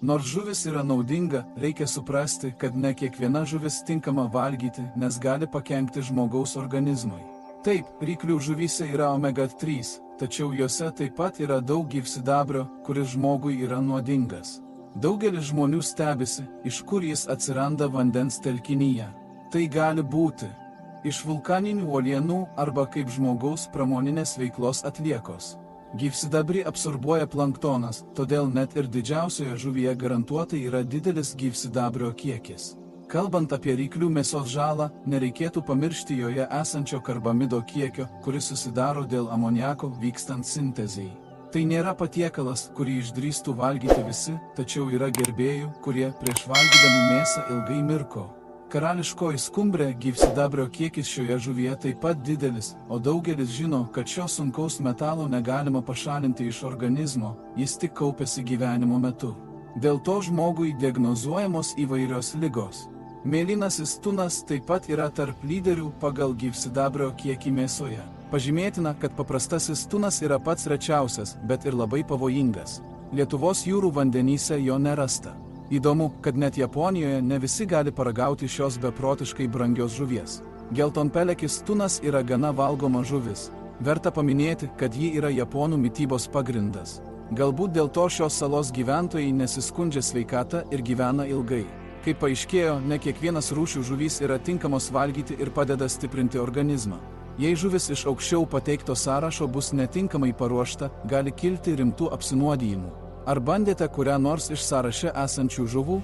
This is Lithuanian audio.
Nors žuvis yra naudinga, reikia suprasti, kad ne kiekviena žuvis tinkama valgyti, nes gali pakenkti žmogaus organizmui. Taip, ryklių žuvyse yra omega-3, tačiau juose taip pat yra daug gyvsidabrio, kuris žmogui yra nuodingas. Daugelis žmonių stebisi, iš kur jis atsiranda vandens telkinyje. Tai gali būti iš vulkaninių uolienų arba kaip žmogaus pramoninės veiklos atliekos. Gyvsidabrį absorbuoja planktonas, todėl net ir didžiausioje žuvyje garantuotai yra didelis gyvsidabrio kiekis. Kalbant apie ryklių mėsos žalą, nereikėtų pamiršti joje esančio karbamido kiekio, kuris susidaro dėl amoniako vykstant sintezei. Tai nėra patiekalas, kurį išdrįstų valgyti visi, tačiau yra gerbėjų, kurie prieš valgydami mėsą ilgai mirko. Karališkoji skumbrė gyvsidabrio kiekis šioje žuvyje taip pat didelis, o daugelis žino, kad šio sunkaus metalo negalima pašalinti iš organizmo, jis tik kaupiasi gyvenimo metu. Dėl to žmogui diagnozuojamos įvairios ligos. Mėlynasis tunas taip pat yra tarp lyderių pagal gyvsidabrio kiekį mėsoje. Pažymėtina, kad paprastasis tunas yra pats rečiausias, bet ir labai pavojingas. Lietuvos jūrų vandenyse jo nerasta. Įdomu, kad net Japonijoje ne visi gali paragauti šios beprotiškai brangios žuvies. Geltonpelekis tunas yra gana valgoma žuvis. Verta paminėti, kad ji yra japonų mitybos pagrindas. Galbūt dėl to šios salos gyventojai nesiskundžia sveikata ir gyvena ilgai. Kaip paaiškėjo, ne kiekvienas rūšių žuvys yra tinkamos valgyti ir padeda stiprinti organizmą. Jei žuvis iš aukščiau pateikto sąrašo bus netinkamai paruošta, gali kilti rimtų apsinuodijimų. Ar bandėte kurią nors iš sąraše esančių žuvų?